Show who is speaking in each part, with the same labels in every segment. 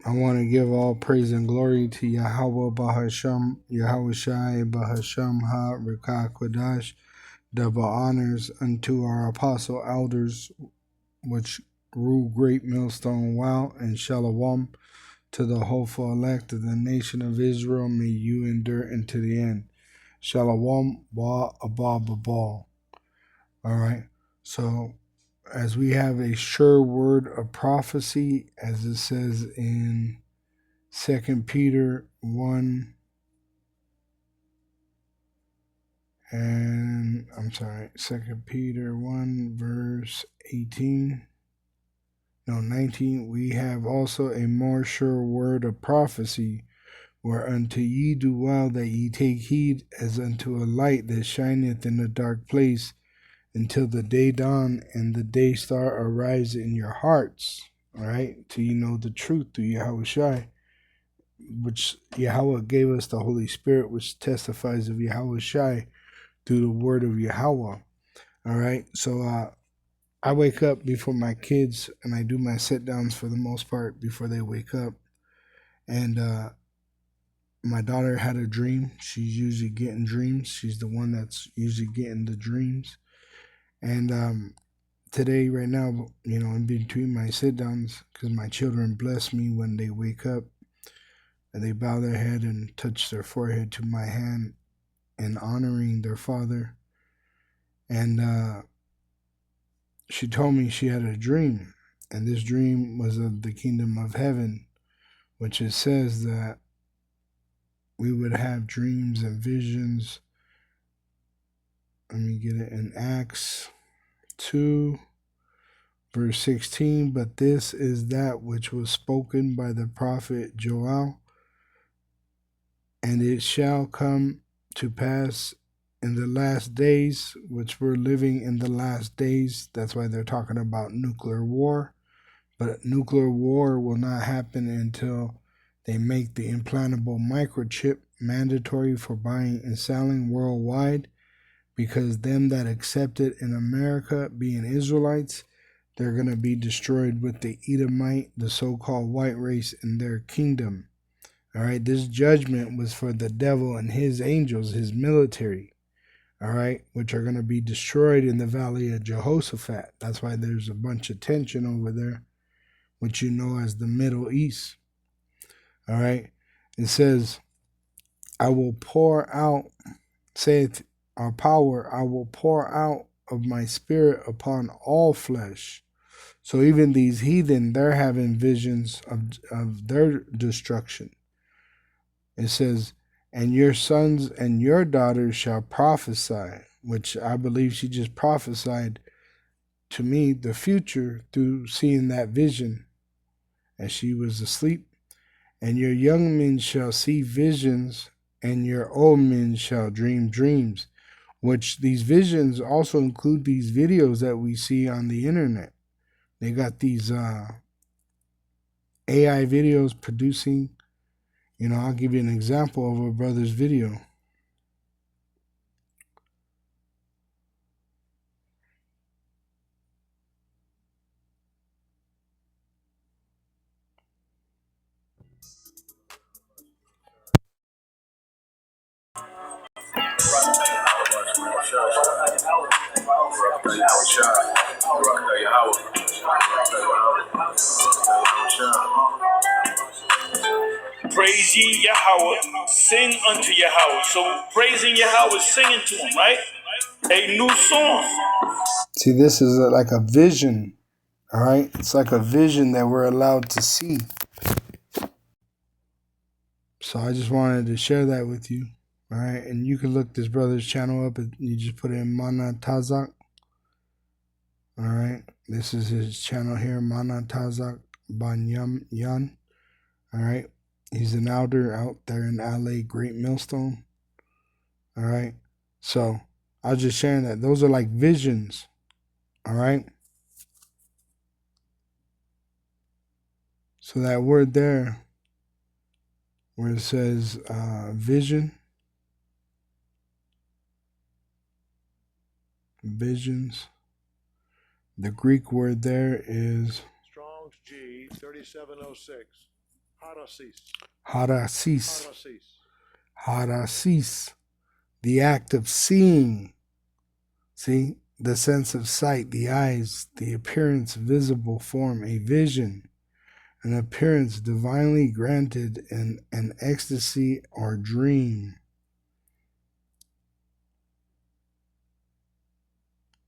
Speaker 1: I want to give all praise and glory to Yahweh Bahasham, Yahweh Shai Bahasham Ha Rekah Kodash, double honors unto our apostle elders, which rule great millstone wow, and shalom to the hopeful elect of the nation of Israel. May you endure into the end. Shalom Ba Abba Babal. All right. So, as we have a sure word of prophecy, as it says in 2 Peter 1 and 2 Peter 1 verse 19, we have also a more sure word of prophecy, whereunto ye do well that ye take heed as unto a light that shineth in a dark place, until the day dawn and the day star arise in your hearts. All right, till you know the truth through Yahweh Shai, which Yahweh gave us the Holy Spirit, which testifies of Yahweh Shai through the word of Yahweh. All right, so I wake up before my kids, and I do my sit downs for the most part before they wake up. And my daughter had a dream. She's usually getting dreams. She's the one that's usually getting the dreams. And today, right now, in between my sit downs, because my children bless me when they wake up, and they bow their head and touch their forehead to my hand and honoring their father. And she told me she had a dream, and this dream was of the kingdom of heaven, which it says that we would have dreams and visions. Let me get it in Acts 2, verse 16. But this is that which was spoken by the prophet Joel, and it shall come to pass in the last days, which we're living in the last days. That's why they're talking about nuclear war. But nuclear war will not happen until they make the implantable microchip mandatory for buying and selling worldwide, because them that accept it in America, being Israelites, they're going to be destroyed with the Edomite, the so-called white race, in their kingdom. All right, this judgment was for the devil and his angels, his military, all right, which are going to be destroyed in the valley of Jehoshaphat. That's why there's a bunch of tension over there, which you know as the Middle East. All right, it says, I will pour out, saith our power, I will pour out of my spirit upon all flesh. So even these heathen, they're having visions of their destruction. It says, and your sons and your daughters shall prophesy, which I believe she just prophesied to me the future through seeing that vision as she was asleep. And your young men shall see visions, and your old men shall dream dreams, which these visions also include these videos that we see on the internet. They got these AI videos producing. I'll give you an example of a brother's video.
Speaker 2: Praise ye Yahweh, sing unto Yahweh. So praising Yahweh, singing to him, right? A new song.
Speaker 1: See, this is like a vision, all right? It's like a vision that we're allowed to see. So I just wanted to share that with you, all right? And you can look this brother's channel up. You just put in Mana Tazak, all right? This is his channel here, Mana Tazak Banyam Yan, all right? He's an elder out there in LA, Great Millstone, all right? So I was just sharing that. Those are like visions, all right? So that word there, where it says vision, visions, the Greek word there is
Speaker 3: Strong's G 3706.
Speaker 1: Harasis. Harasis. The act of seeing. See? The sense of sight, the eyes, the appearance, visible form, a vision, an appearance divinely granted in an ecstasy or dream.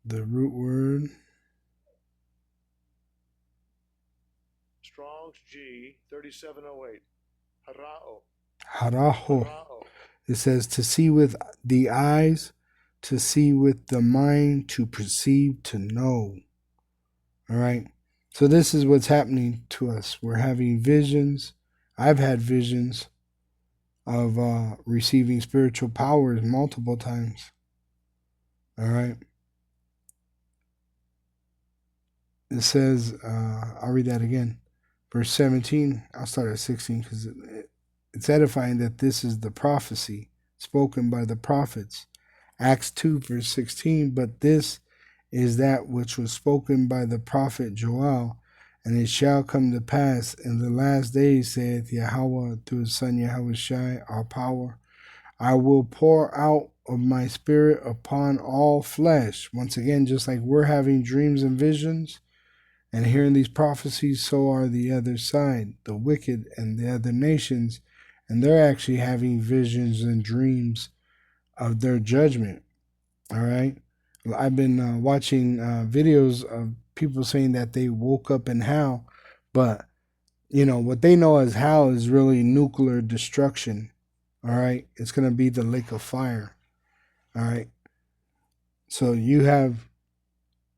Speaker 1: The root word.
Speaker 3: Strong's G 3708. Harao.
Speaker 1: Haraho. It says to see with the eyes, to see with the mind, to perceive, to know. All right. So this is what's happening to us. We're having visions. I've had visions of receiving spiritual powers multiple times. All right. It says, I'll read that again. Verse 17, I'll start at 16 because it's edifying that this is the prophecy spoken by the prophets. Acts 2, verse 16, but this is that which was spoken by the prophet Joel, and it shall come to pass in the last days, saith Yahweh through his son Yahushai, our power, I will pour out of my spirit upon all flesh. Once again, just like we're having dreams and visions and hearing these prophecies, so are the other side, the wicked and the other nations, and they're actually having visions and dreams of their judgment. All right. I've been watching videos of people saying that they woke up in hell, but what they know as hell is really nuclear destruction. All right. It's going to be the lake of fire. All right. So you have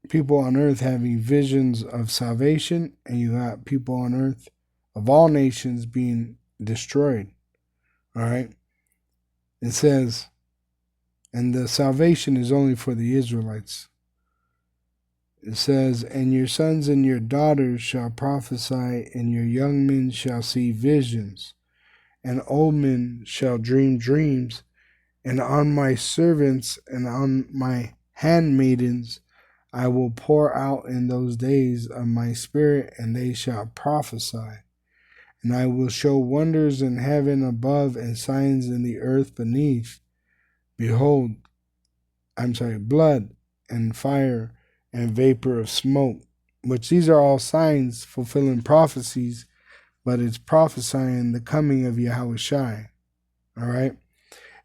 Speaker 1: people on earth having visions of salvation, and you have people on earth of all nations being destroyed. All right. It says, and the salvation is only for the Israelites. It says, and your sons and your daughters shall prophesy, and your young men shall see visions, and old men shall dream dreams, and on my servants and on my handmaidens I will pour out in those days of my spirit, and they shall prophesy. And I will show wonders in heaven above and signs in the earth beneath. Behold, blood and fire and vapor of smoke, which these are all signs fulfilling prophecies, but it's prophesying the coming of Yahushai. All right.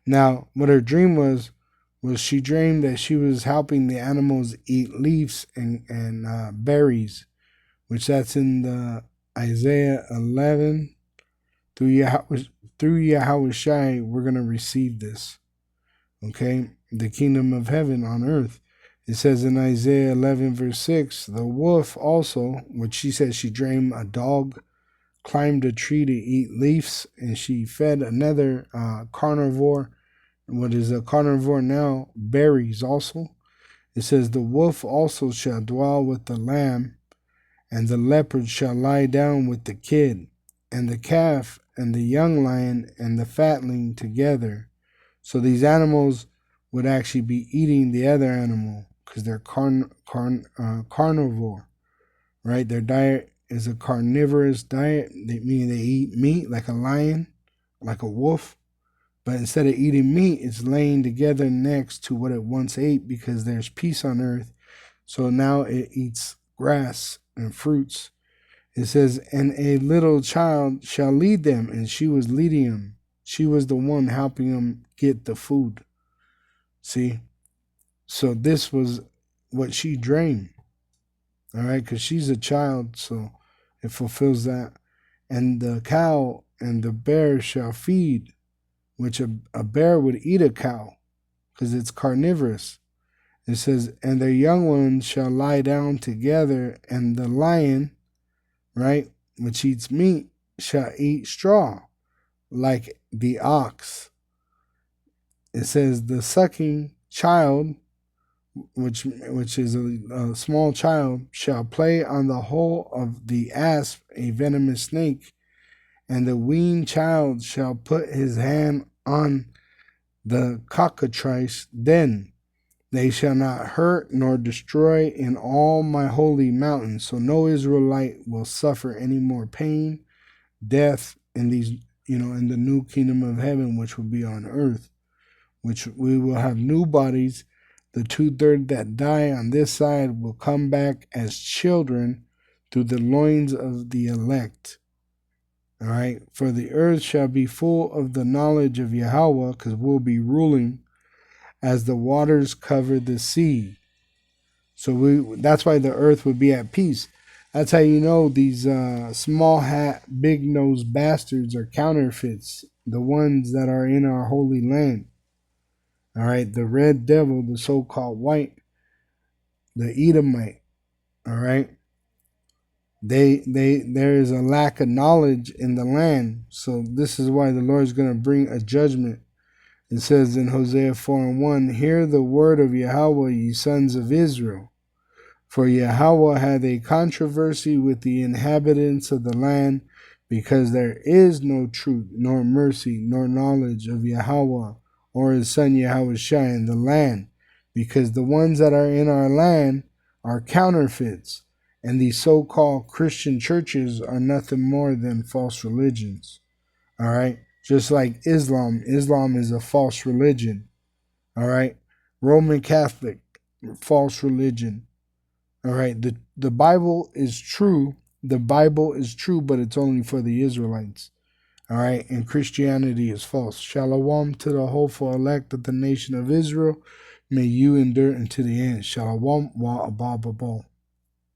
Speaker 1: Now, what her dream was she dreamed that she was helping the animals eat leaves and berries, which that's in the Isaiah 11. Through Yahushai, we're going to receive this. Okay, the kingdom of heaven on earth. It says in Isaiah 11, verse 6, the wolf also, which she said she dreamed a dog climbed a tree to eat leaves, and she fed another carnivore. What is a carnivore now? Berries also. It says the wolf also shall dwell with the lamb, and the leopard shall lie down with the kid, and the calf and the young lion and the fatling together. So these animals would actually be eating the other animal because they're carnivore, right? Their diet is a carnivorous diet, meaning they eat meat like a lion, like a wolf. But instead of eating meat, it's laying together next to what it once ate because there's peace on earth. So now it eats grass and fruits. It says, and a little child shall lead them, and she was leading them. She was the one helping them get the food. See? So this was what she dreamed. All right? Because she's a child, so it fulfills that. And the cow and the bear shall feed, which a bear would eat a cow because it's carnivorous. It says, and their young ones shall lie down together, and the lion, right, which eats meat, shall eat straw like the ox. It says the sucking child, which is a small child, shall play on the hole of the asp, a venomous snake, and the weaned child shall put his hand on the cockatrice. Then they shall not hurt nor destroy in all my holy mountain. So no Israelite will suffer any more pain, death, in these, in the new kingdom of heaven, which will be on earth, which we will have new bodies. The 2/3 that die on this side will come back as children through the loins of the elect. All right. For the earth shall be full of the knowledge of Yahweh, because we'll be ruling as the waters cover the sea. So that's why the earth would be at peace. That's how you know these small hat, big nosed bastards are counterfeits, the ones that are in our holy land. All right, the red devil, the so-called white, the Edomite. All right, there is a lack of knowledge in the land, so this is why the Lord is going to bring a judgment. It says in Hosea 4:1, "Hear the word of Yahweh, ye sons of Israel. For Yahweh hath a controversy with the inhabitants of the land, because there is no truth, nor mercy, nor knowledge of Yahweh, or his son Yahushua in the land, because the ones that are in our land are counterfeits, and these so-called Christian churches are nothing more than false religions." All right? Just like Islam. Islam is a false religion. All right? Roman Catholic, false religion. All right, the Bible is true. The Bible is true, but it's only for the Israelites. All right, and Christianity is false. Shalom to the hopeful elect of the nation of Israel. May you endure unto the end. Shalom wa abababo.